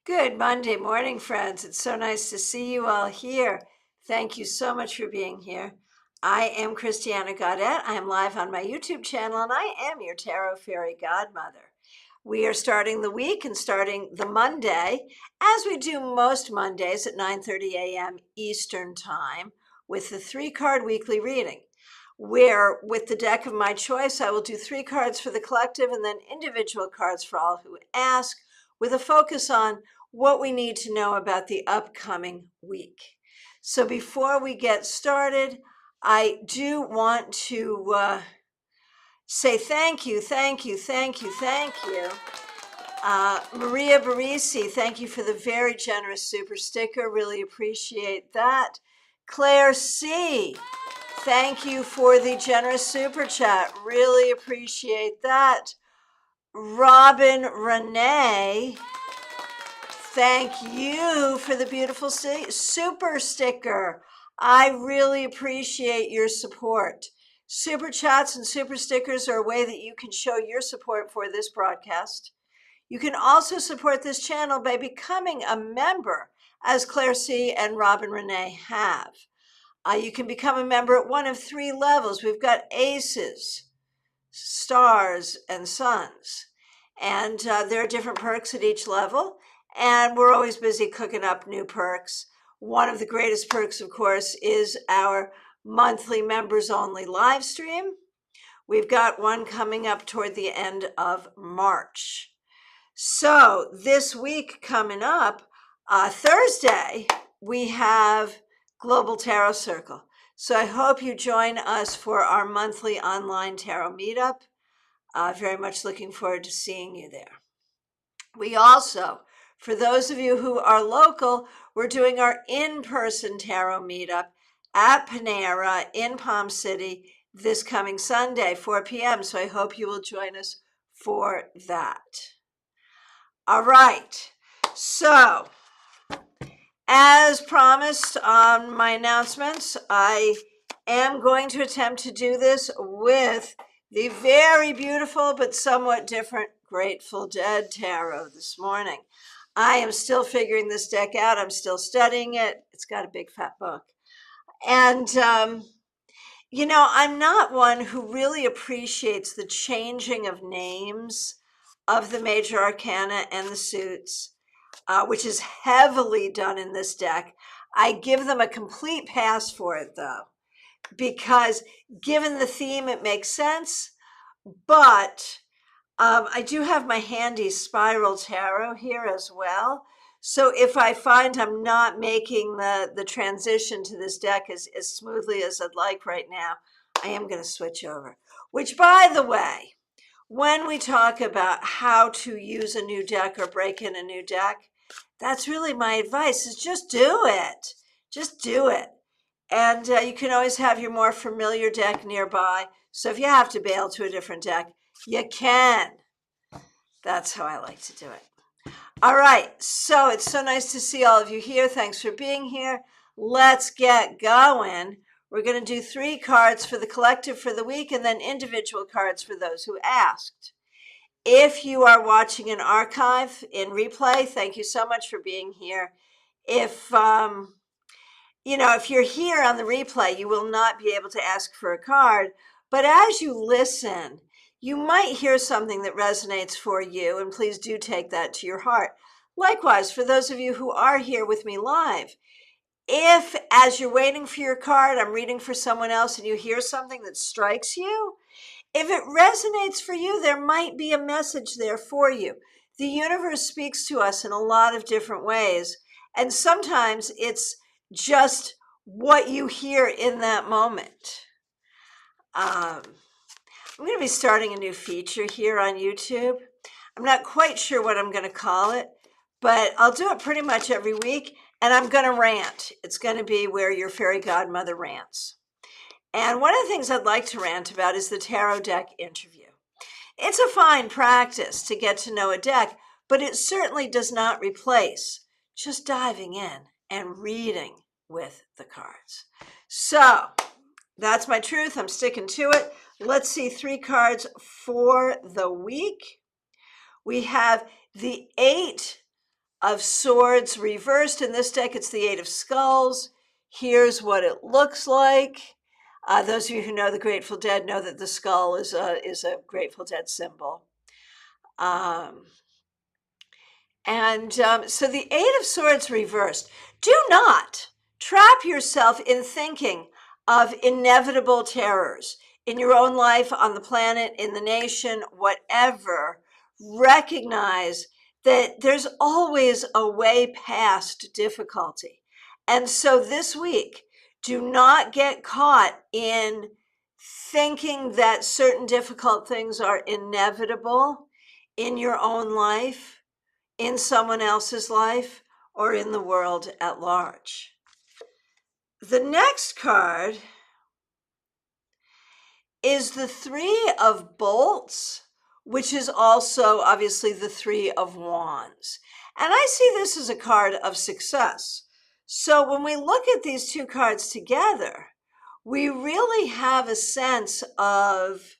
Good Monday morning, friends. It's so nice to see you all here. Thank you so much for being here. I am Christiana Gaudet. I am live on my YouTube channel, and I am your Tarot Fairy Godmother. We are starting the week and starting the Monday, as we do most Mondays at 9:30 a.m. Eastern Time, with the 3-card weekly reading, where with the deck of my choice, I will do 3 cards for the collective and then individual cards for all who ask, with a focus on what we need to know about the upcoming week. So before we get started, I do want to say thank you. Maria Barisi, thank you for the very generous super sticker. Really appreciate that. Claire C., thank you for the generous super chat. Really appreciate that. Robin Renee, thank you for the beautiful super sticker. I really appreciate your support. Super chats and super stickers are a way that you can show your support for this broadcast. You can also support this channel by becoming a member, as Claire C. and Robin Renee have. You can become a member at one of 3 levels. We've got aces, stars, and suns. And there are different perks at each level. And we're always busy cooking up new perks. One of the greatest perks, of course, is our monthly members only live stream. We've got one coming up toward the end of March. So this week coming up, Thursday, we have Global Tarot Circle. So I hope you join us for our monthly online tarot meetup. Very much looking forward to seeing you there. We also, for those of you who are local, we're doing our in-person tarot meetup at Panera in Palm City this coming Sunday, 4 p.m. So I hope you will join us for that. All right, so as promised on my announcements, I am going to attempt to do this with the very beautiful but somewhat different Grateful Dead Tarot this morning. I am still figuring this deck out. I'm still studying it. It's got a big fat book. And, I'm not one who really appreciates the changing of names of the major arcana and the suits, which is heavily done in this deck. I give them a complete pass for it, though, because given the theme, it makes sense. But I do have my handy Spiral Tarot here as well. So if I find I'm not making the transition to this deck as smoothly as I'd like right now, I am going to switch over. Which, by the way, when we talk about how to use a new deck or break in a new deck, that's really my advice, is just do it. Just do it. And you can always have your more familiar deck nearby. So if you have to bail to a different deck, you can. That's how I like to do it. All right, so it's so nice to see all of you here. Thanks for being here. Let's get going. We're going to do 3 cards for the collective for the week and then individual cards for those who asked. If you are watching an archive in replay, thank you so much for being here. If you're here on the replay, you will not be able to ask for a card. But as you listen, you might hear something that resonates for you, and please do take that to your heart. Likewise, for those of you who are here with me live, if as you're waiting for your card, I'm reading for someone else and you hear something that strikes you, if it resonates for you, there might be a message there for you. The universe speaks to us in a lot of different ways, and sometimes it's just what you hear in that moment. I'm going to be starting a new feature here on YouTube. I'm not quite sure what I'm going to call it, but I'll do it pretty much every week, and I'm going to rant. It's going to be where your fairy godmother rants. And one of the things I'd like to rant about is the tarot deck interview. It's a fine practice to get to know a deck, but it certainly does not replace just diving in and reading with the cards. So that's my truth. I'm sticking to it. Let's see 3 cards for the week. We have the 8 of Swords reversed. In this deck, it's the Eight of Skulls. Here's what it looks like. Those of you who know the Grateful Dead know that the skull is a Grateful Dead symbol. So the Eight of Swords reversed. Do not trap yourself in thinking of inevitable terrors in your own life, on the planet, in the nation, whatever. Recognize that there's always a way past difficulty. And so this week, do not get caught in thinking that certain difficult things are inevitable in your own life, in someone else's life, or in the world at large. The next card is the Three of Bolts, which is also obviously the Three of Wands. And I see this as a card of success. So when we look at these two cards together, we really have a sense of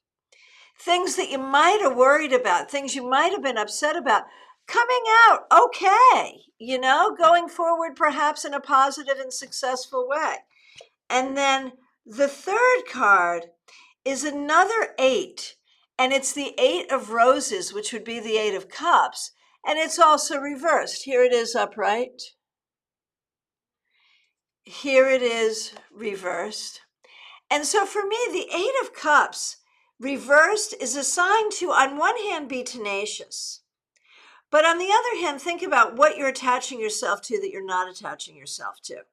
things that you might have worried about, things you might have been upset about, coming out okay, going forward perhaps in a positive and successful way. And then the third card is another 8, and it's the 8 of Roses, which would be the 8 of Cups, and it's also reversed. Here it is upright. Here it is reversed. And so for me, the 8 of Cups reversed is a sign to, on one hand, be tenacious. But on the other hand, think about what you're attaching yourself to that you're not attaching yourself to.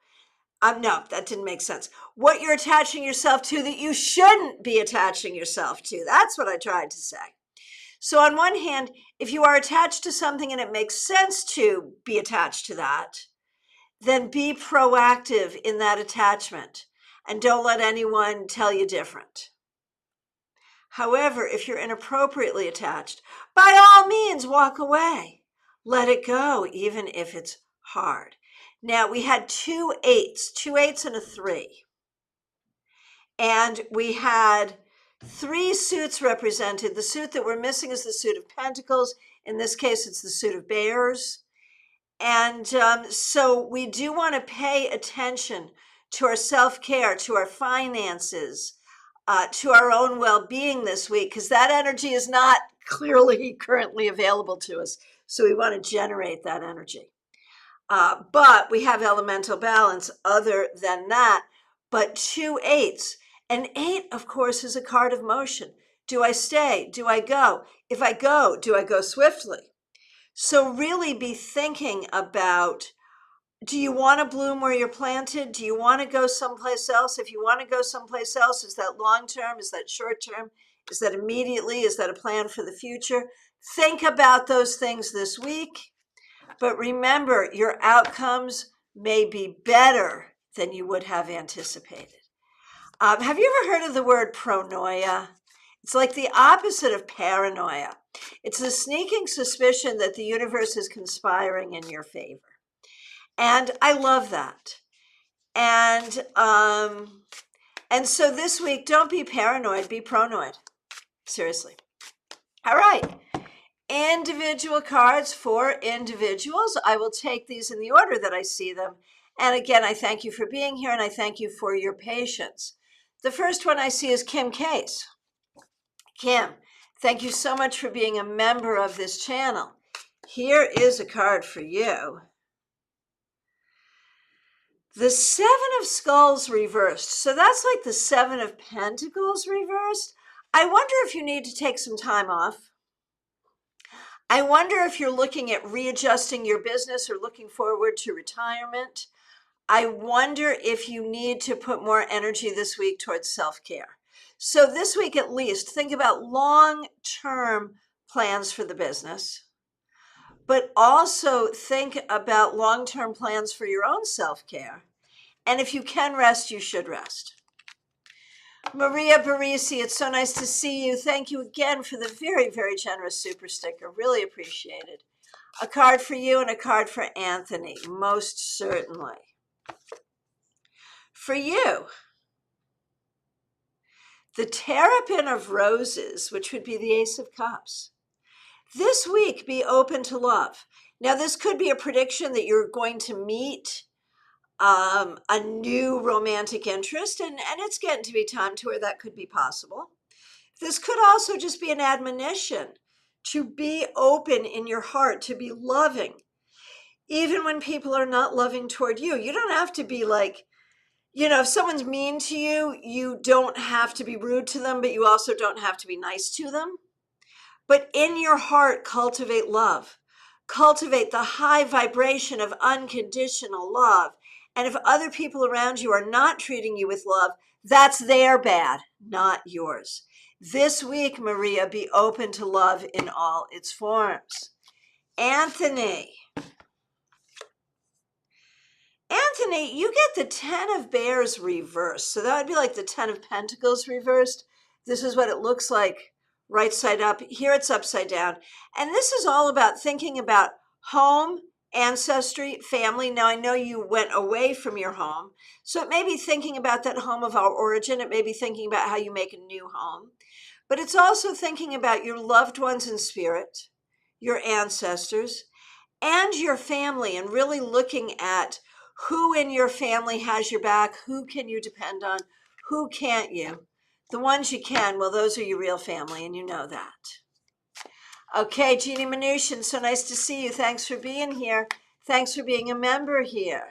No, that didn't make sense. What you're attaching yourself to that you shouldn't be attaching yourself to. That's what I tried to say. So on one hand, if you are attached to something and it makes sense to be attached to that, then be proactive in that attachment and don't let anyone tell you different. However, if you're inappropriately attached, by all means, walk away. Let it go, even if it's hard. Now, we had 2 8s and a 3. And we had 3 suits represented. The suit that we're missing is the suit of Pentacles. In this case, it's the suit of Bears. And so we do want to pay attention to our self-care, to our finances, to our own well-being this week, because that energy is not clearly currently available to us. So we want to generate that energy. But we have elemental balance other than that. But 2 8s. An 8, of course, is a card of motion. Do I stay? Do I go? If I go, do I go swiftly? So really be thinking about, do you want to bloom where you're planted? Do you want to go someplace else? If you want to go someplace else, is that long term? Is that short term? Is that immediately? Is that a plan for the future? Think about those things this week. But remember, your outcomes may be better than you would have anticipated. Have you ever heard of the word pronoia? It's like the opposite of paranoia. It's the sneaking suspicion that the universe is conspiring in your favor. And I love that. And so this week, don't be paranoid, be pronoid. Seriously. All right. Individual cards for individuals. I will take these in the order that I see them. And again, I thank you for being here and I thank you for your patience. The first one I see is Kim Case. Kim, thank you so much for being a member of this channel. Here is a card for you. The 7 of Skulls reversed. So that's like the 7 of Pentacles reversed. I wonder if you need to take some time off. I wonder if you're looking at readjusting your business or looking forward to retirement. I wonder if you need to put more energy this week towards self-care. So this week at least, think about long-term plans for the business, but also think about long-term plans for your own self-care. And if you can rest, you should rest. Maria Barisi, it's so nice to see you. Thank you again for the very, very generous super sticker. Really appreciated. A card for you and a card for Anthony, most certainly. For you, the Terrapin of Roses, which would be the Ace of Cups. This week, be open to love. Now, this could be a prediction that you're going to meet a new romantic interest, and it's getting to be time to where that could be possible. This could also just be an admonition to be open in your heart, to be loving, even when people are not loving toward you. You don't have to be like, if someone's mean to you, you don't have to be rude to them, but you also don't have to be nice to them. But in your heart, cultivate love. Cultivate the high vibration of unconditional love. And if other people around you are not treating you with love, that's their bad, not yours. This week, Maria, be open to love in all its forms. Anthony, you get the 10 of Bears reversed. So that would be like the 10 of Pentacles reversed. This is what it looks like right side up. Here it's upside down. And this is all about thinking about home, ancestry, family. Now, I know you went away from your home. So it may be thinking about that home of our origin. It may be thinking about how you make a new home. But it's also thinking about your loved ones in spirit, your ancestors, and your family, and really looking at who in your family has your back, who can you depend on, who can't you. The ones you can, well, those are your real family, and you know that. Okay, Jeannie Mnuchin, so nice to see you. Thanks for being here. Thanks for being a member here.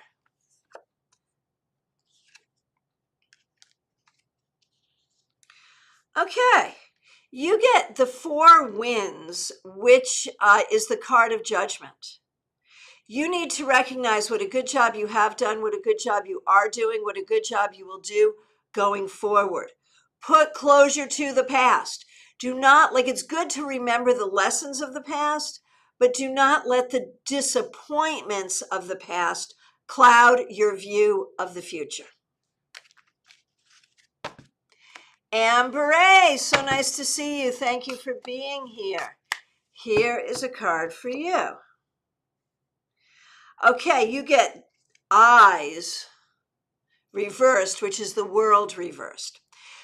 Okay, you get the 4 winds, which is the card of judgment. You need to recognize what a good job you have done, what a good job you are doing, what a good job you will do going forward. Put closure to the past. Do not, it's good to remember the lessons of the past, but do not let the disappointments of the past cloud your view of the future. Amber A, so nice to see you. Thank you for being here. Here is a card for you. Okay, you get Eyes reversed, which is the World reversed.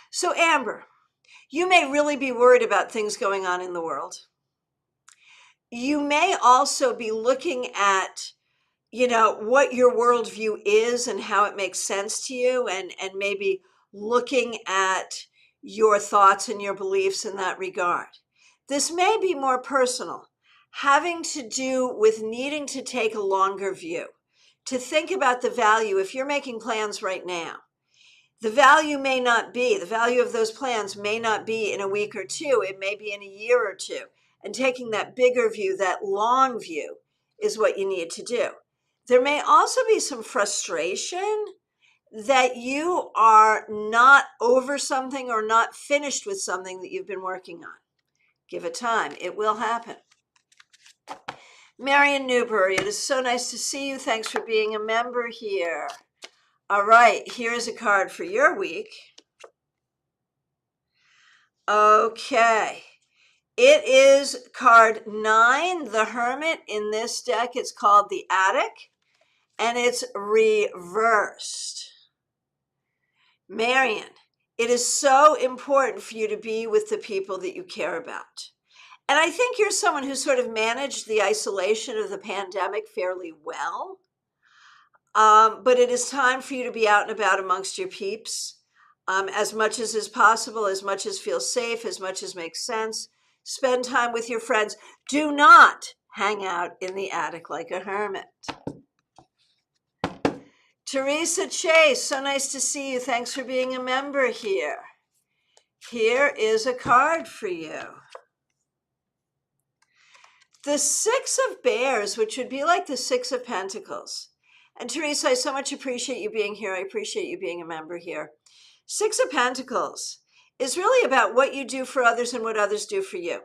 So Amber, you may really be worried about things going on in the world. You may also be looking at, what your worldview is and how it makes sense to you, and maybe looking at your thoughts and your beliefs in that regard. This may be more personal, having to do with needing to take a longer view, to think about the value. If you're making plans right now, the value of those plans may not be in a week or two. It may be in a year or two. And taking that bigger view, that long view, is what you need to do. There may also be some frustration that you are not over something or not finished with something that you've been working on. Give it time. It will happen. Marion Newbury, it is so nice to see you. Thanks for being a member here. All right, here's a card for your week. Okay, it is card 9, the Hermit. In this deck, it's called the Attic, and it's reversed. Marion, it is so important for you to be with the people that you care about. And I think you're someone who sort of managed the isolation of the pandemic fairly well. But it is time for you to be out and about amongst your peeps, as much as is possible, as much as feels safe, as much as makes sense. Spend time with your friends. Do not hang out in the attic like a hermit. Teresa Chase, so nice to see you. Thanks for being a member here. Here is a card for you. The 6 of Bears, which would be like the 6 of Pentacles. And Teresa, I so much appreciate you being here. I appreciate you being a member here. 6 of Pentacles is really about what you do for others and what others do for you.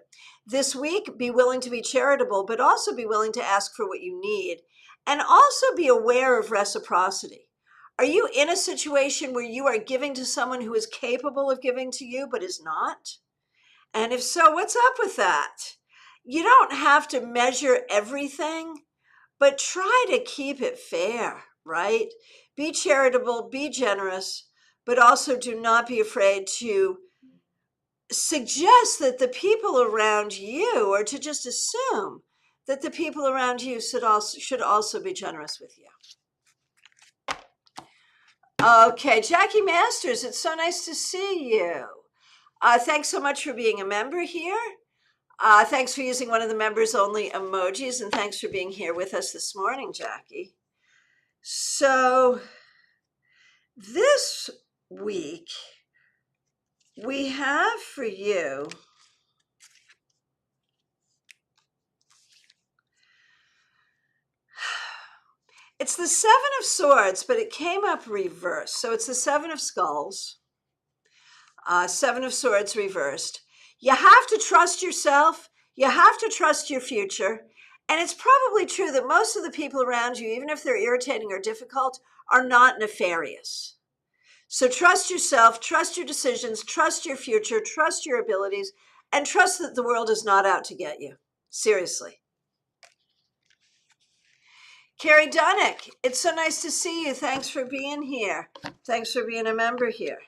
This week, be willing to be charitable, but also be willing to ask for what you need. And also be aware of reciprocity. Are you in a situation where you are giving to someone who is capable of giving to you, but is not? And if so, what's up with that? You don't have to measure everything, but try to keep it fair, right? Be charitable, be generous, but also do not be afraid to suggest that the people around you, or to just assume that the people around you should also be generous with you. Okay, Jackie Masters, it's so nice to see you. Thanks so much for being a member here. Thanks for using one of the members only emojis, and thanks for being here with us this morning, Jackie. So this week we have for you it's the Seven of Swords, but it came up reversed. So it's the Seven of Skulls, Seven of Swords reversed. You have to trust yourself. You have to trust your future. And it's probably true that most of the people around you, even if they're irritating or difficult, are not nefarious. So trust yourself, trust your decisions, trust your future, trust your abilities, and trust that the world is not out to get you. Seriously. Carrie Dunnick, it's so nice to see you. Thanks for being here. Thanks for being a member here.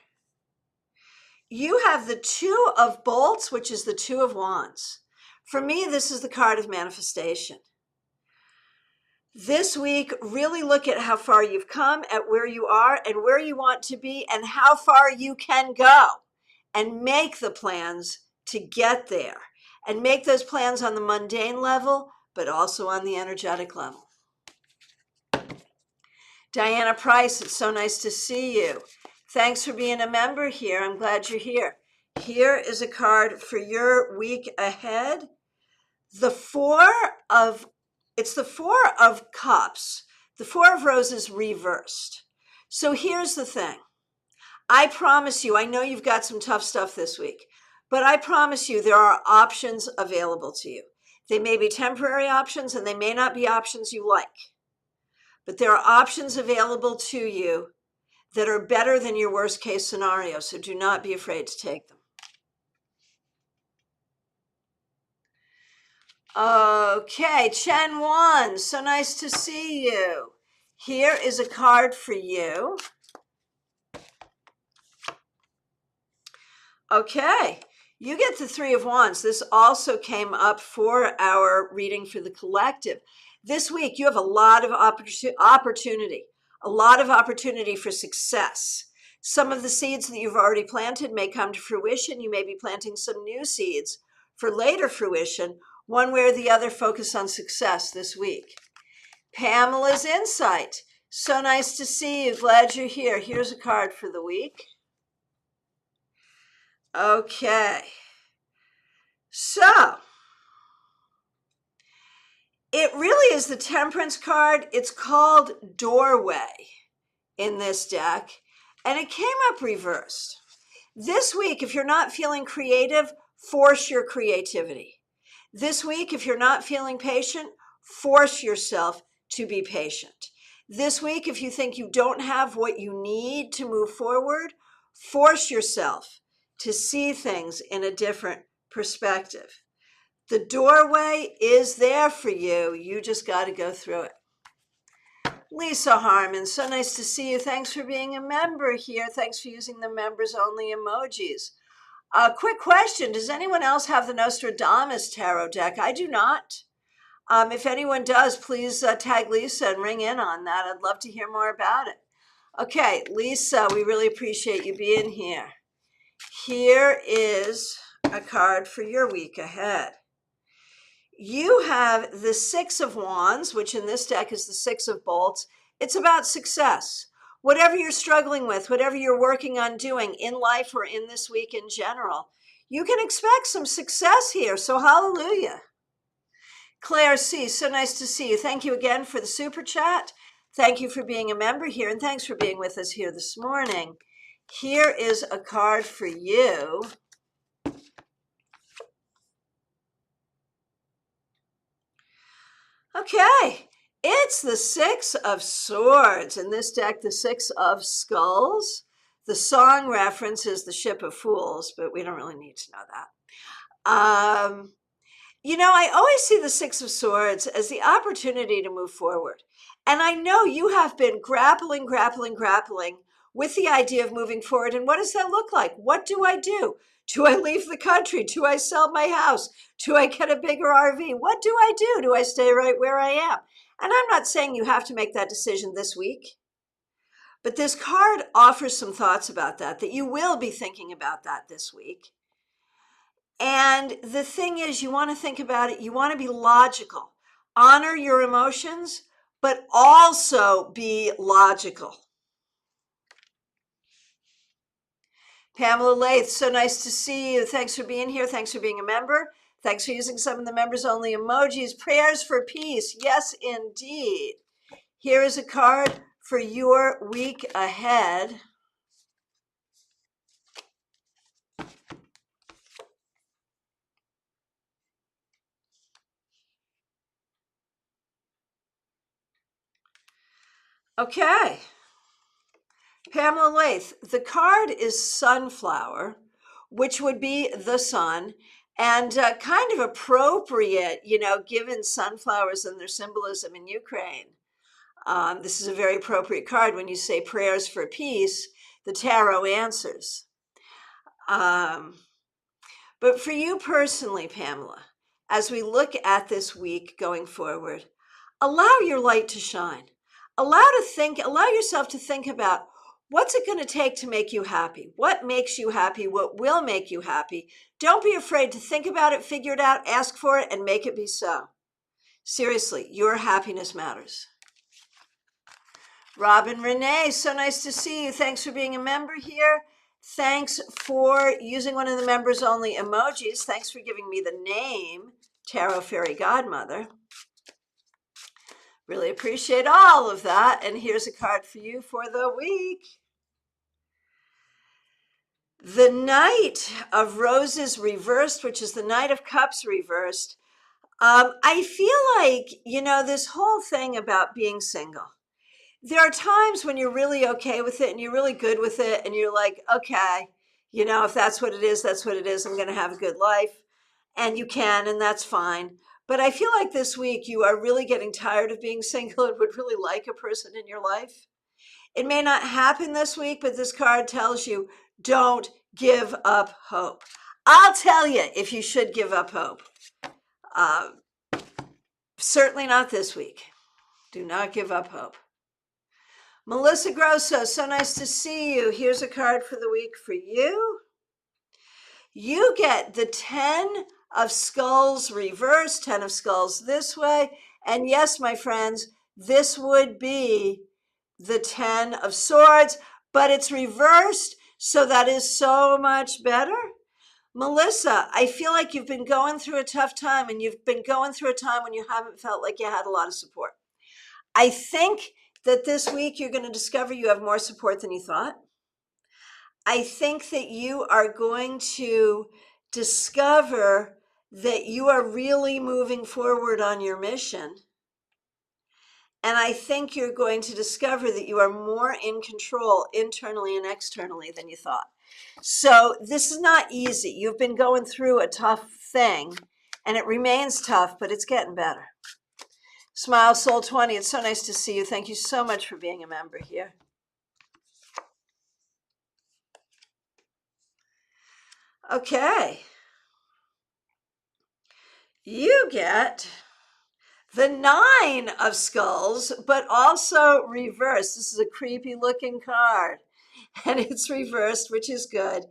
You have the Two of Bolts, which is the Two of Wands. For me, this is the card of manifestation. This week, really look at how far you've come, at where you are and where you want to be and how far you can go, and make the plans to get there, and make those plans on the mundane level, but also on the energetic level. Diana Price, it's so nice to see you. Thanks for being a member here. I'm glad you're here. Here is a card for your week ahead. It's the Four of Cups, the Four of Roses reversed. So here's the thing. I promise you, I know you've got some tough stuff this week, but I promise you there are options available to you. They may be temporary options and they may not be options you like. But there are options available to you that are better than your worst case scenario, so do not be afraid to take them. Okay, Chen Wan, so nice to see you. Here is a card for you. Okay, you get the Three of Wands. This also came up for our reading for the collective. This week, you have a lot of opportunity for success. Some of the seeds that you've already planted may come to fruition. You may be planting some new seeds for later fruition. One way or the other, focus on success this week. Pamela's Insight. So nice to see you. Glad you're here. Here's a card for the week. Okay. So it really is the Temperance card. It's called Doorway in this deck, and it came up reversed. This week, if you're not feeling creative, force your creativity. This week, if you're not feeling patient, force yourself to be patient. This week, if you think you don't have what you need to move forward, force yourself to see things in a different perspective. The doorway is there for you. You just got to go through it. Lisa Harmon, so nice to see you. Thanks for being a member here. Thanks for using the members only emojis. Quick question. Does anyone else have the Nostradamus tarot deck? I do not. If anyone does, please tag Lisa and ring in on that. I'd love to hear more about it. Okay, Lisa, we really appreciate you being here. Here is a card for your week ahead. You have the Six of Wands, which in this deck is the Six of Bolts. It's about success. Whatever you're struggling with, whatever you're working on doing in life or in this week in general, you can expect some success here. So hallelujah. Claire C., so nice to see you. Thank you again for the super chat. Thank you for being a member here, and thanks for being with us here this morning. Here is a card for you. Okay, it's the Six of Swords. In this deck, the Six of Skulls. The song reference is the Ship of Fools, but we don't really need to know that. You know, I always see the Six of Swords as the opportunity to move forward. And I know you have been grappling with the idea of moving forward. And what does that look like? What do I do? Do I leave the country? Do I sell my house? Do I get a bigger RV? What do I do? Do I stay right where I am? And I'm not saying you have to make that decision this week, but this card offers some thoughts about that you will be thinking about that this week. And the thing is, you want to think about it, you want to be logical. Honor your emotions, but also be logical. Pamela Lath, so nice to see you. Thanks for being here. Thanks for being a member. Thanks for using some of the members only emojis. Prayers for peace. Yes, indeed. Here is a card for your week ahead. Okay. Pamela Lath, the card is sunflower, which would be the sun, and kind of appropriate, given sunflowers and their symbolism in Ukraine. This is a very appropriate card when you say prayers for peace, the tarot answers. But for you personally, Pamela, as we look at this week going forward, allow your light to shine. Allow yourself to think about what's it going to take to make you happy? What makes you happy? What will make you happy? Don't be afraid to think about it, figure it out, ask for it, and make it be so. Seriously, your happiness matters. Robin Renee, so nice to see you. Thanks for being a member here. Thanks for using one of the members only emojis. Thanks for giving me the name, Tarot Fairy Godmother. Really appreciate all of that. And here's a card for you for the week. The Knight of Roses reversed, which is the Knight of Cups reversed. I feel like, this whole thing about being single. There are times when you're really okay with it and you're really good with it and you're like, okay, if that's what it is, that's what it is. I'm going to have a good life. And you can, and that's fine. But I feel like this week you are really getting tired of being single and would really like a person in your life. It may not happen this week, but this card tells you, don't give up hope. I'll tell you if you should give up hope. Certainly not this week. Do not give up hope. Melissa Grosso, so nice to see you. Here's a card for the week for you. You get the 10 of Skulls reversed, 10 of Skulls this way. And yes, my friends, this would be the 10 of Swords, but it's reversed, so that is so much better. Melissa, I feel like you've been going through a tough time, and you've been going through a time when you haven't felt like you had a lot of support. I think that this week you're going to discover you have more support than you thought. I think that you are going to discover that you are really moving forward on your mission. And I think you're going to discover that you are more in control internally and externally than you thought. So this is not easy. You've been going through a tough thing, and it remains tough, but it's getting better. Smile Soul 20, it's so nice to see you. Thank you so much for being a member here. Okay. You get the 9 of Skulls, but also reversed. This is a creepy looking card, and it's reversed, which is good.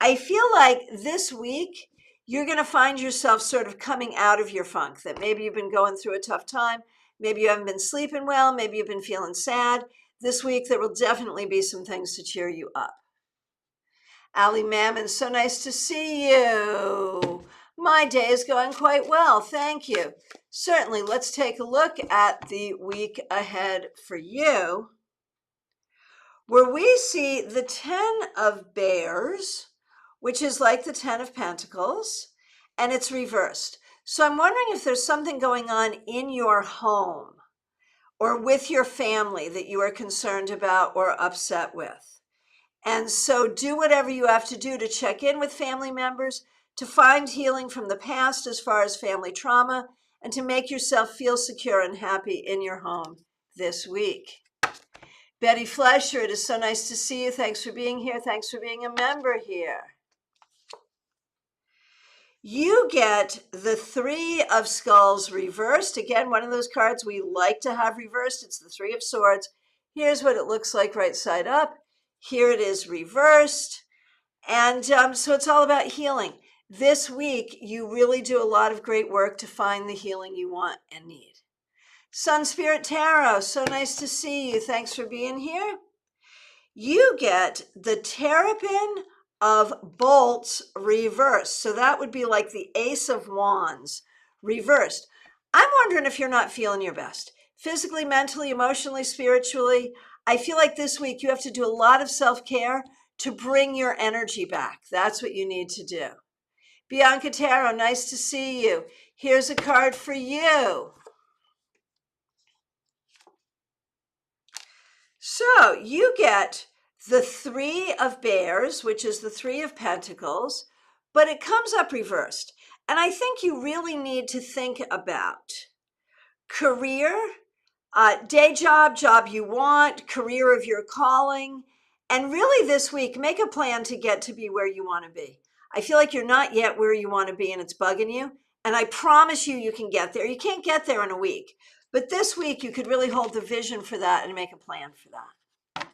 I feel like this week you're going to find yourself sort of coming out of your funk, that maybe you've been going through a tough time. Maybe you haven't been sleeping well. Maybe you've been feeling sad. This week, there will definitely be some things to cheer you up. Ali Mammon, so nice to see you. My day is going quite well. Thank you. Certainly, let's take a look at the week ahead for you, where we see the 10 of Bears, which is like the 10 of Pentacles, and it's reversed. So I'm wondering if there's something going on in your home or with your family that you are concerned about or upset with. And so do whatever you have to do to check in with family members, to find healing from the past as far as family trauma, and to make yourself feel secure and happy in your home this week. Betty Fleischer, it is so nice to see you. Thanks for being here. Thanks for being a member here. You get the Three of Skulls reversed. Again, one of those cards we like to have reversed. It's the Three of Swords. Here's what it looks like right side up. Here it is reversed. And so it's all about healing. This week, you really do a lot of great work to find the healing you want and need. Sun Spirit Tarot, so nice to see you. Thanks for being here. You get the Terrapin of Bolts reversed. So that would be like the Ace of Wands reversed. I'm wondering if you're not feeling your best. Physically, mentally, emotionally, spiritually. I feel like this week you have to do a lot of self-care to bring your energy back. That's what you need to do. Bianca Tarot, nice to see you. Here's a card for you. So you get the Three of Bears, which is the Three of Pentacles, but it comes up reversed. And I think you really need to think about career, day job, job you want, career of your calling. And really this week, make a plan to get to be where you want to be. I feel like you're not yet where you want to be and it's bugging you. And I promise you, you can get there. You can't get there in a week. But this week, you could really hold the vision for that and make a plan for that.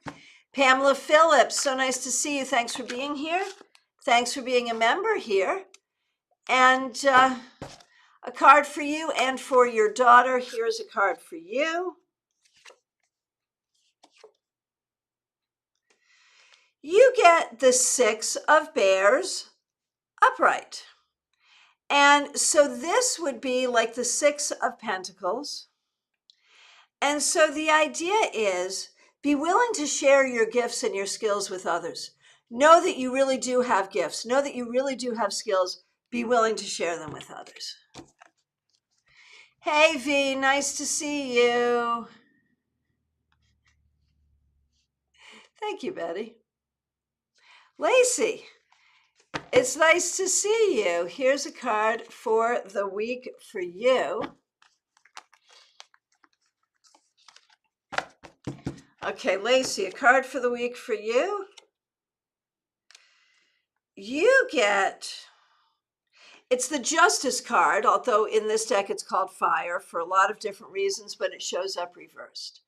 Pamela Phillips, so nice to see you. Thanks for being here. Thanks for being a member here. And a card for you and for your daughter. Here's a card for you. You get the Six of Bears upright. And so this would be like the Six of Pentacles. And so the idea is be willing to share your gifts and your skills with others. Know that you really do have gifts. Know that you really do have skills. Be willing to share them with others. Hey, V, nice to see you. Thank you, Betty. Lacey, it's nice to see you. Here's a card for the week for you. Okay, Lacey, a card for the week for you. You get, it's the Justice card, although in this deck it's called Fire for a lot of different reasons, but it shows up reversed.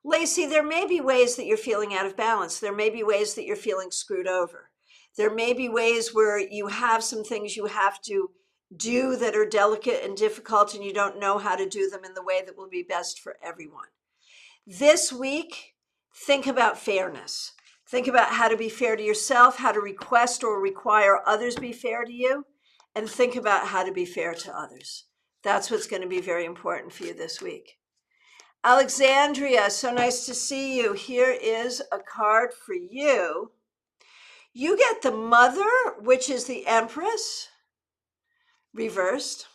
Lacey, there may be ways that you're feeling out of balance. There may be ways that you're feeling screwed over. There may be ways where you have some things you have to do that are delicate and difficult, and you don't know how to do them in the way that will be best for everyone. This week, think about fairness. Think about how to be fair to yourself, how to request or require others be fair to you, and think about how to be fair to others. That's what's going to be very important for you this week. Alexandria, so nice to see you. Here is a card for you. You get the Mother, which is the Empress, reversed.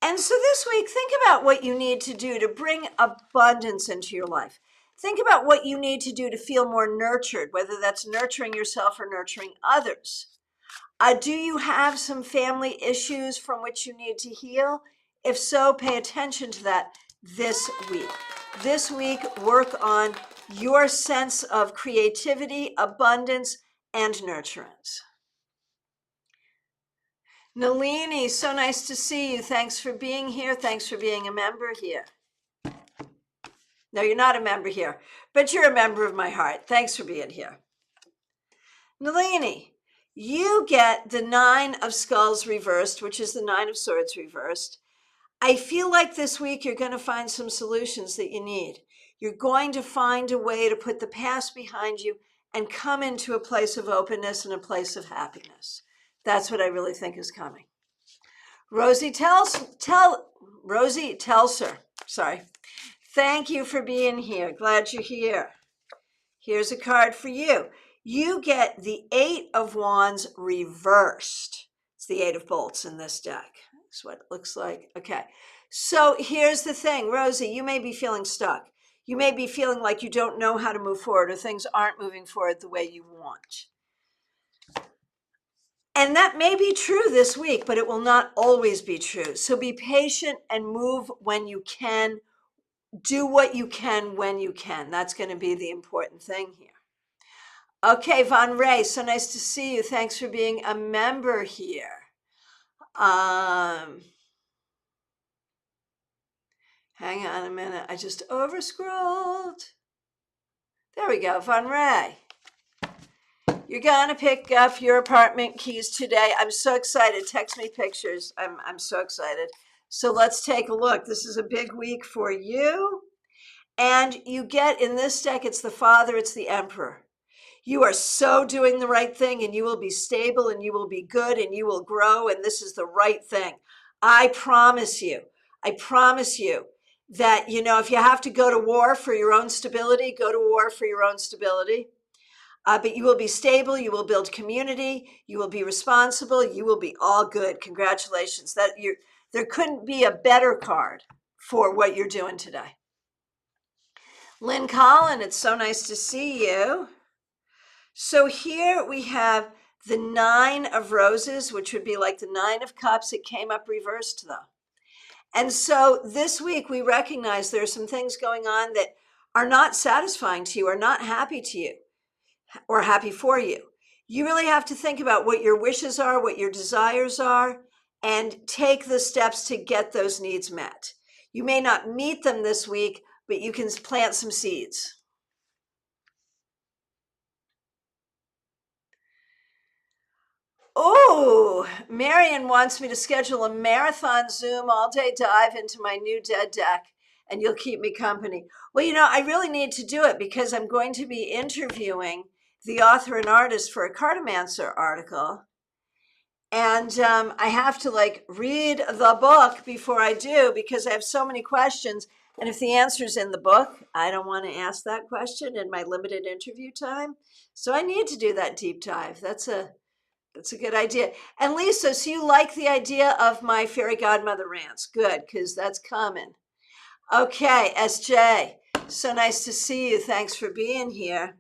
And so this week, think about what you need to do to bring abundance into your life. Think about what you need to do to feel more nurtured, whether that's nurturing yourself or nurturing others. Do you have some family issues from which you need to heal? If so, pay attention to that this week. This week, work on your sense of creativity, abundance, and nurturance. Nalini, so nice to see you. Thanks for being here. Thanks for being a member here. No, you're not a member here, but you're a member of my heart. Thanks for being here. Nalini, you get the Nine of Skulls reversed, which is the Nine of Swords reversed. I feel like this week you're going to find some solutions that you need. You're going to find a way to put the past behind you and come into a place of openness and a place of happiness. That's what I really think is coming. Rosie Telser, sorry. Thank you for being here. Glad you're here. Here's a card for you. You get the Eight of Wands reversed. It's the Eight of Bolts in this deck. That's what it looks like. Okay. So here's the thing, Rosie, you may be feeling stuck. You may be feeling like you don't know how to move forward or things aren't moving forward the way you want. And that may be true this week, but it will not always be true. So be patient and move when you can do what you can when you can. That's going to be the important thing here. Okay, Von Ray, so nice to see you. Thanks for being a member here. Hang on a minute. I just over scrolled. There we go, Von Ray. You're gonna pick up your apartment keys today. I'm so excited. Text me pictures. I'm so excited. So let's take a look. This is a big week for you. And you get in this deck, it's the Father, it's the Emperor. You are so doing the right thing, and you will be stable, and you will be good, and you will grow, and this is the right thing. I promise you that, if you have to go to war for your own stability, go to war for your own stability. But you will be stable, you will build community, you will be responsible, you will be all good. Congratulations. There couldn't be a better card for what you're doing today. Lynn Collin, it's so nice to see you. So here we have the 9 of Roses, which would be like the 9 of Cups. It came up reversed though. And so this week we recognize there are some things going on that are not satisfying to you, are not happy to you, or happy for you. You really have to think about what your wishes are, what your desires are, and take the steps to get those needs met. You may not meet them this week, but you can plant some seeds. Oh, Marion wants me to schedule a marathon Zoom all-day dive into my new dead deck, and you'll keep me company. Well, I really need to do it because I'm going to be interviewing the author and artist for a Cartomancer article. And I have to read the book before I do because I have so many questions. And if the answer's in the book, I don't want to ask that question in my limited interview time. So I need to do that deep dive. That's a good idea. And Lisa, so you like the idea of my fairy godmother rants? Good, because that's common. Okay, SJ, so nice to see you. Thanks for being here.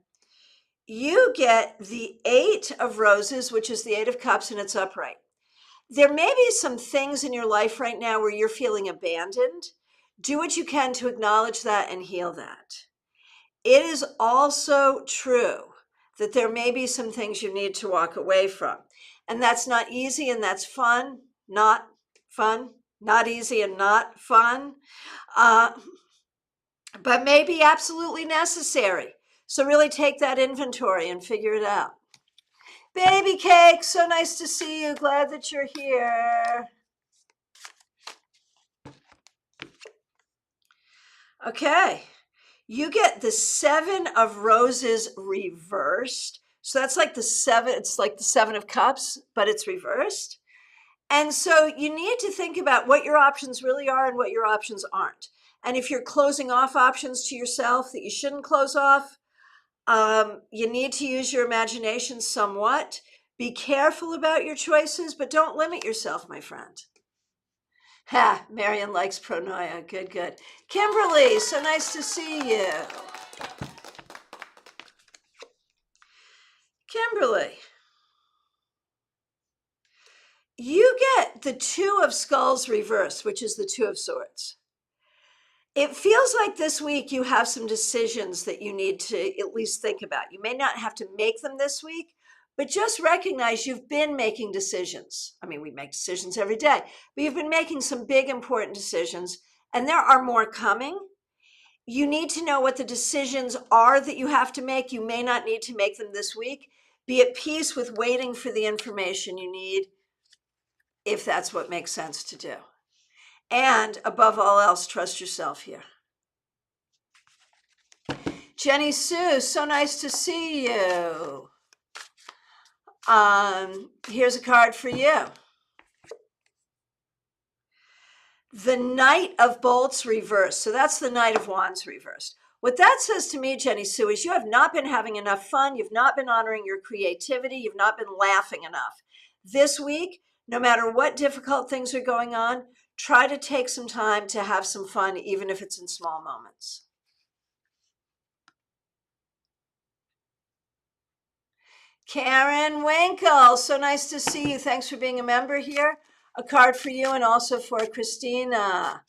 You get the 8 of Roses, which is the 8 of Cups, and it's upright. There may be some things in your life right now where you're feeling abandoned. Do what you can to acknowledge that and heal that. It is also true that there may be some things you need to walk away from. And that's not easy, and that's fun, not fun, not easy and not fun, but maybe absolutely necessary. So really take that inventory and figure it out. Baby Cake, so nice to see you. Glad that you're here. Okay, you get the 7 of Roses reversed. So that's like the 7, it's like the 7 of Cups, but it's reversed. And so you need to think about what your options really are and what your options aren't. And if you're closing off options to yourself that you shouldn't close off, you need to use your imagination somewhat. Be careful about your choices, but don't limit yourself, my friend. Ha, Marion likes pronoia. Good, good. Kimberly, so nice to see you. Kimberly, you get the 2 of Skulls reversed, which is the 2 of Swords. It feels like this week you have some decisions that you need to at least think about. You may not have to make them this week, but just recognize you've been making decisions. I mean, we make decisions every day, but you've been making some big, important decisions, and there are more coming. You need to know what the decisions are that you have to make. You may not need to make them this week. Be at peace with waiting for the information you need, if that's what makes sense to do. And above all else, trust yourself here. Jenny Sue, so nice to see you. Here's a card for you. The Knight of Bolts reversed. So that's the Knight of Wands reversed. What that says to me, Jenny Sue, is you have not been having enough fun. You've not been honoring your creativity. You've not been laughing enough. This week, no matter what difficult things are going on, try to take some time to have some fun, even if it's in small moments. Karen Winkle, so nice to see you. Thanks for being a member here. A card for you and also for Christina.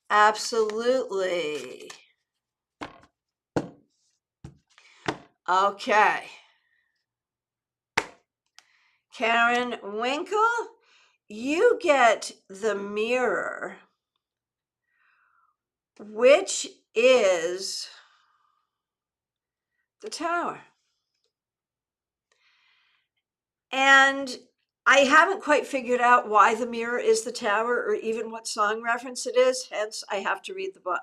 Absolutely. Okay. Karen Winkle, you get the mirror, which is the Tower. And I haven't quite figured out why the mirror is the Tower or even what song reference it is, hence I have to read the book.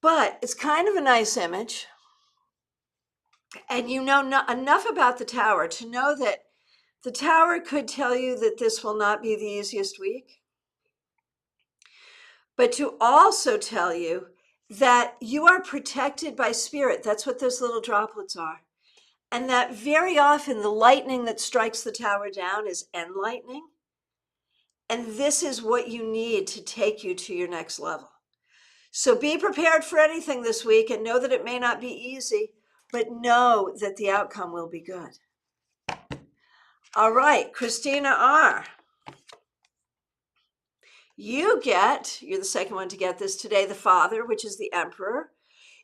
But it's kind of a nice image. And you know enough about the Tower to know that the Tower could tell you that this will not be the easiest week, but to also tell you that you are protected by spirit. That's what those little droplets are. And that very often the lightning that strikes the Tower down is end lightning. And this is what you need to take you to your next level. So be prepared for anything this week and know that it may not be easy, but know that the outcome will be good. All right, Christina R. You're the second one to get this today, the Father, which is the Emperor.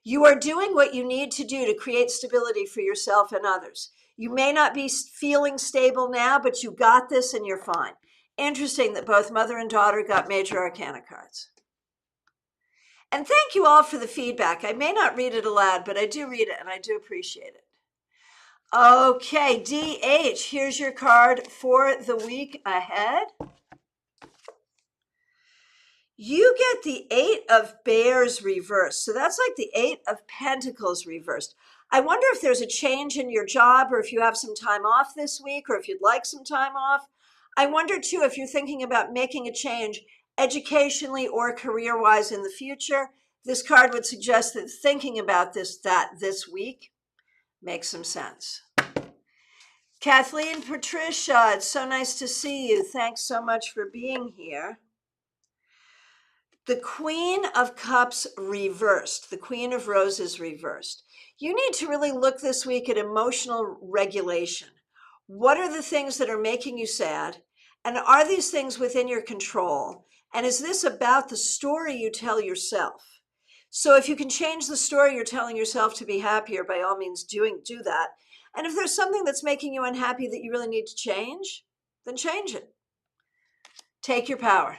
You are doing what you need to do to create stability for yourself and others. You may not be feeling stable now, but you got this and you're fine. Interesting that both mother and daughter got major arcana cards. And thank you all for the feedback. I may not read it aloud, but I do read it and I do appreciate it. Okay, DH, here's your card for the week ahead. You get the 8 of Bears reversed. So that's like the 8 of Pentacles reversed. I wonder if there's a change in your job or if you have some time off this week or if you'd like some time off. I wonder too if you're thinking about making a change educationally or career-wise in the future. This card would suggest that thinking about this week makes some sense. Kathleen Patricia, it's so nice to see you. Thanks so much for being here. The Queen of Cups reversed, the Queen of Roses reversed. You need to really look this week at emotional regulation. What are the things that are making you sad? And are these things within your control? And is this about the story you tell yourself? So if you can change the story you're telling yourself to be happier, by all means do that. And if there's something that's making you unhappy that you really need to change, then change it. Take your power.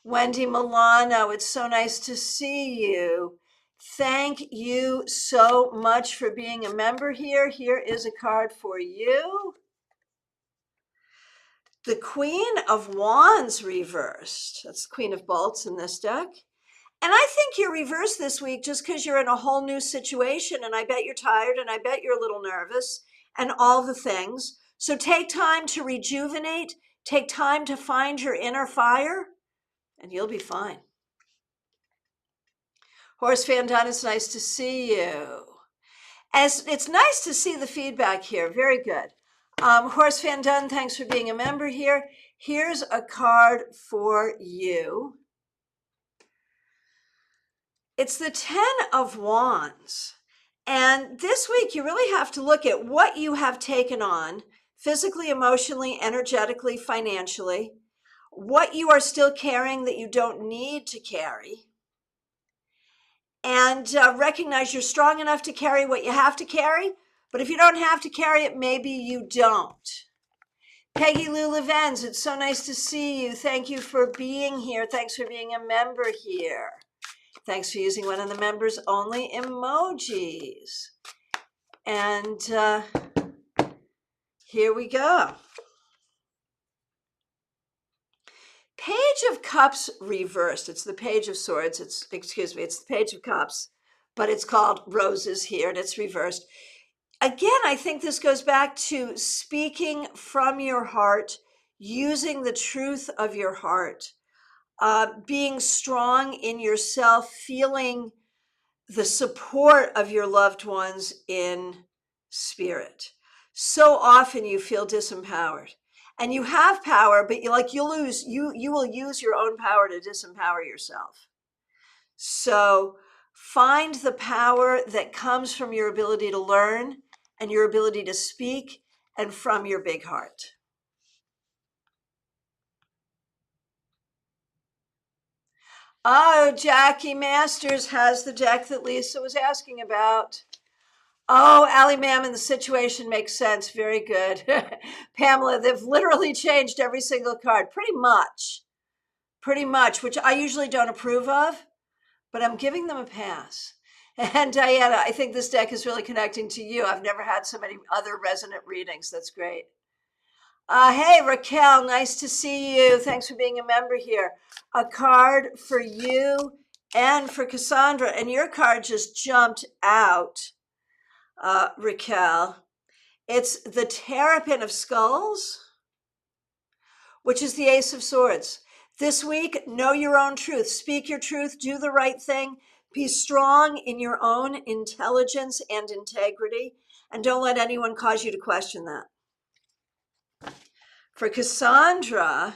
Wendy Milano, it's so nice to see you. Thank you so much for being a member here. Here is a card for you. The Queen of Wands reversed. That's the Queen of Bolts in this deck. And I think you're reversed this week just because you're in a whole new situation. And I bet you're tired and I bet you're a little nervous and all the things. So take time to rejuvenate. Take time to find your inner fire and you'll be fine. Horace Van Dunn, it's nice to see you. As it's nice to see the feedback here. Very good. Horace Van Dunn, thanks for being a member here. Here's a card for you. It's the 10 of Wands. And this week, you really have to look at what you have taken on physically, emotionally, energetically, financially, what you are still carrying that you don't need to carry, and recognize you're strong enough to carry what you have to carry. But if you don't have to carry it, maybe you don't. Peggy Lou Levens, it's so nice to see you. Thank you for being here. Thanks for being a member here. Thanks for using one of the members only emojis. And here we go. Page of Cups reversed. It's the Page of Swords. It's the Page of Cups, but it's called Roses here and it's reversed. Again, I think this goes back to speaking from your heart, using the truth of your heart, being strong in yourself, feeling the support of your loved ones in spirit. So often you feel disempowered and you have power, but you will use your own power to disempower yourself. So find the power that comes from your ability to learn and your ability to speak and from your big heart. Oh, Jackie Masters has the deck that Lisa was asking about. Oh, Allie Mammon, the situation makes sense. Very good. Pamela, they've literally changed every single card. Pretty much, which I usually don't approve of, but I'm giving them a pass. And Diana, I think this deck is really connecting to you. I've never had so many other resonant readings. That's great. Hey, Raquel, nice to see you. Thanks for being a member here. A card for you and for Cassandra. And your card just jumped out, Raquel. It's the Terrapin of Skulls, which is the Ace of Swords. This week, know your own truth. Speak your truth. Do the right thing. Be strong in your own intelligence and integrity. And don't let anyone cause you to question that. For Cassandra,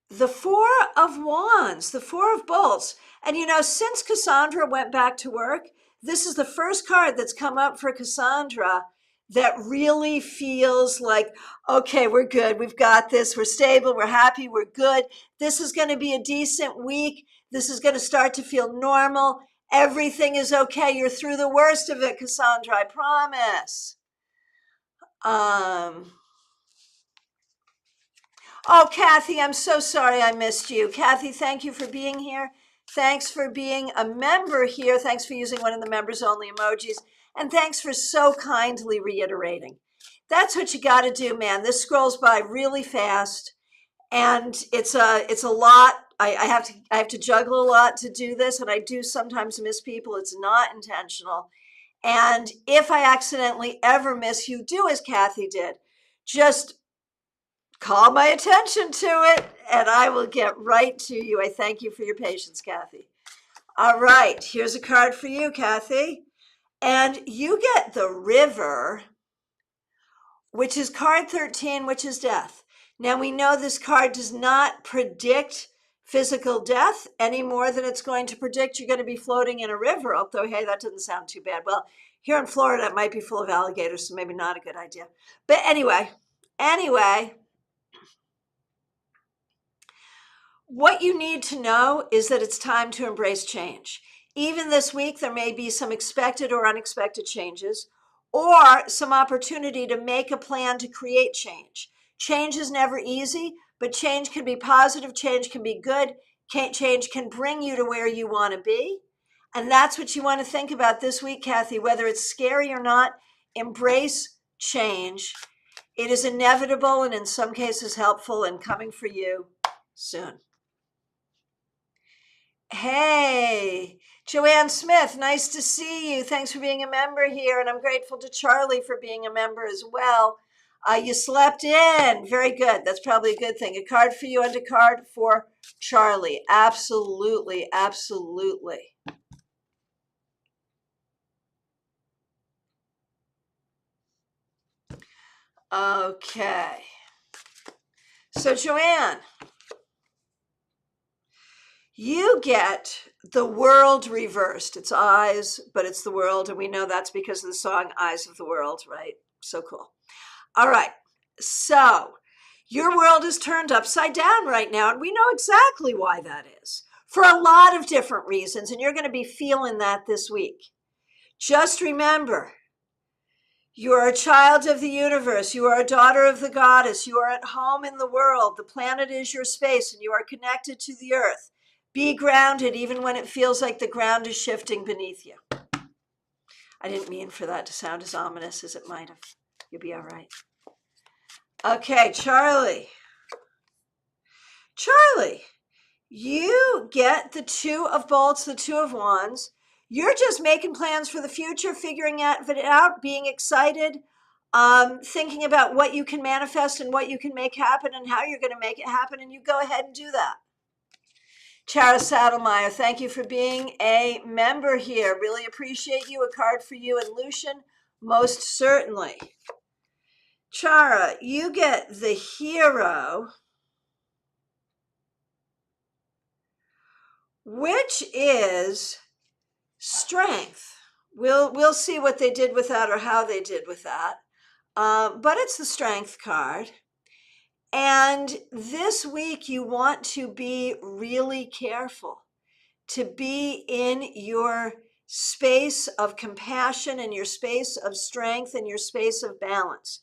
the Four of Wands, the Four of Bolts. And you know, since Cassandra went back to work, this is the first card that's come up for Cassandra that really feels like, okay, we're good. We've got this. We're stable. We're happy. We're good. This is going to be a decent week. This is going to start to feel normal. Everything is okay. You're through the worst of it, Cassandra. I promise. Oh, Kathy, I'm so sorry I missed you. Kathy, thank you for being here. Thanks for being a member here. Thanks for using one of the members only emojis. And thanks for so kindly reiterating. That's what you got to do, man. This scrolls by really fast. And it's a lot. I have to juggle a lot to do this. And I do sometimes miss people. It's not intentional. And if I accidentally ever miss you, do as Kathy did. Just call my attention to it and I will get right to you. I thank you for your patience, Kathy. All right, here's a card for you, Kathy. And you get the River, which is card 13, which is death. Now we know this card does not predict physical death any more than it's going to predict you're going to be floating in a river. Although, hey, that doesn't sound too bad. Well, here in Florida, it might be full of alligators, so maybe not a good idea. But anyway, what you need to know is that it's time to embrace change. Even this week, there may be some expected or unexpected changes, or some opportunity to make a plan to create change. Change is never easy, but change can be positive, change can be good, change can bring you to where you want to be. And that's what you want to think about this week, Kathy, whether it's scary or not, embrace change. It is inevitable and in some cases helpful and coming for you soon. Hey, Joanne Smith, nice to see you. Thanks for being a member here. And I'm grateful to Charlie for being a member as well. You slept in. Very good. That's probably a good thing. A card for you and a card for Charlie. Absolutely, absolutely. Okay. So, Joanne, you get the world reversed. It's eyes, but it's the world. And we know that's because of the song Eyes of the World, right? So cool. All right. So your world is turned upside down right now. And we know exactly why that is for a lot of different reasons. And you're going to be feeling that this week. Just remember, you are a child of the universe. You are a daughter of the goddess. You are at home in the world. The planet is your space and you are connected to the earth. Be grounded even when it feels like the ground is shifting beneath you. I didn't mean for that to sound as ominous as it might have. You'll be all right. Okay, Charlie. Charlie, you get the Two of Bolts, the Two of Wands. You're just making plans for the future, figuring it out, being excited, thinking about what you can manifest and what you can make happen and how you're going to make it happen. And you go ahead and do that. Chara Saddlemeyer, thank you for being a member here. Really appreciate you. A card for you and Lucian, most certainly. Chara, you get the Hero, which is strength. We'll see what they did with that or how they did with that. But it's the Strength card. And this week, you want to be really careful to be in your space of compassion and your space of strength and your space of balance.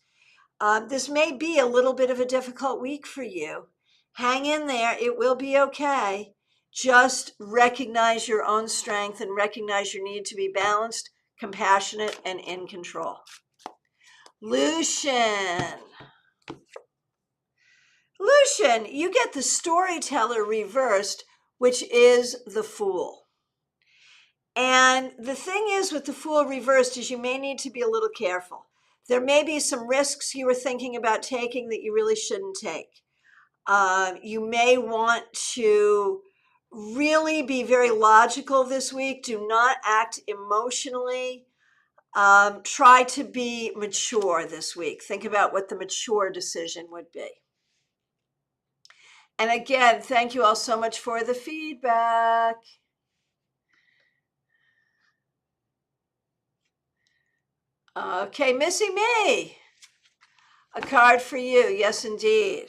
This may be a little bit of a difficult week for you. Hang in there. It will be okay. Just recognize your own strength and recognize your need to be balanced, compassionate, and in control. Lucian, you get the storyteller reversed, which is the fool. And the thing is with the fool reversed is you may need to be a little careful. There may be some risks you were thinking about taking that you really shouldn't take. You may want to really be very logical this week. Do not act emotionally. Try to be mature this week. Think about what the mature decision would be. And again, thank you all so much for the feedback. Okay, Missy Me, a card for you. Yes, indeed.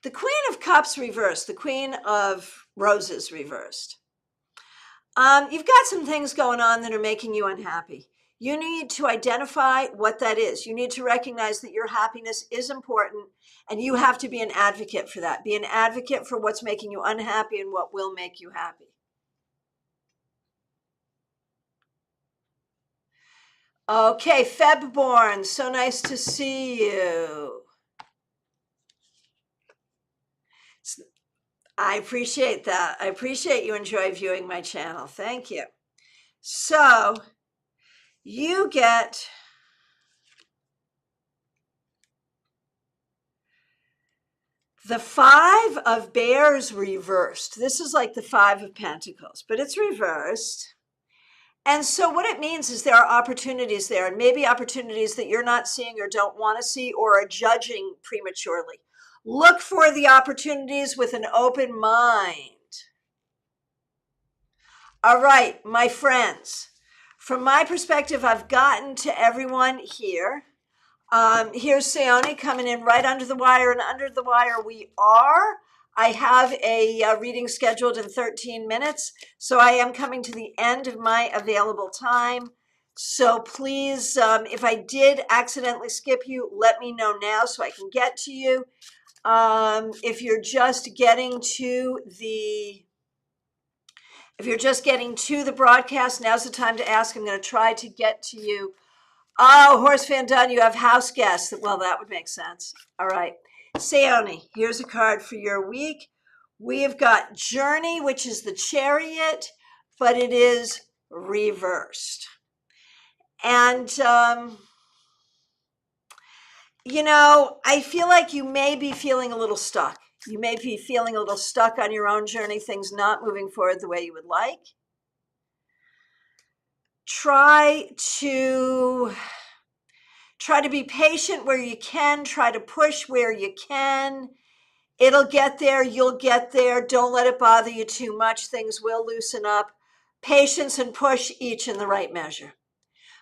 The Queen of Cups reversed, the Queen of Roses reversed. You've got some things going on that are making you unhappy. You need to identify what that is. You need to recognize that your happiness is important, and you have to be an advocate for that. Be an advocate for what's making you unhappy and what will make you happy. Okay, Febborn, so nice to see you. I appreciate that. I appreciate you enjoy viewing my channel. Thank you. So you get the Five of Bears reversed. This is like the Five of Pentacles, but it's reversed. And so what it means is there are opportunities there, and maybe opportunities that you're not seeing or don't want to see or are judging prematurely. Look for the opportunities with an open mind. All right, my friends, from my perspective, I've gotten to everyone here. Here's Seone coming in right under the wire, and under the wire we are. I have a reading scheduled in 13 minutes, so I am coming to the end of my available time. So please, if I did accidentally skip you, let me know now so I can get to you. If you're just getting to the broadcast, now's the time to ask. I'm going to try to get to you. Oh, Horse Van Dunn, you have house guests. Well, that would make sense. All right. Seone, here's a card for your week. We have got Journey, which is the Chariot, but it is reversed. And, you know, I feel like you may be feeling a little stuck. You may be feeling a little stuck on your own journey, things not moving forward the way you would like. Try to be patient where you can. Try to push where you can. It'll get there. You'll get there. Don't let it bother you too much. Things will loosen up. Patience and push, each in the right measure.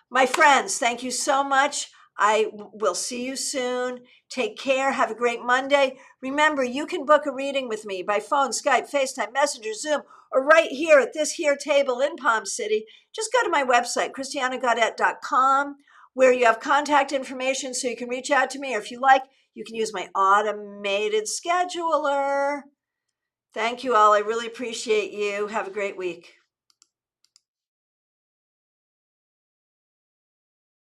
My friends, thank you so much. I will see you soon. Take care. Have a great Monday. Remember, you can book a reading with me by phone, Skype, FaceTime, Messenger, Zoom, or right here at this here table in Palm City. Just go to my website, ChristianaGaudet.com, where you have contact information so you can reach out to me. Or if you like, you can use my automated scheduler. Thank you all. I really appreciate you. Have a great week.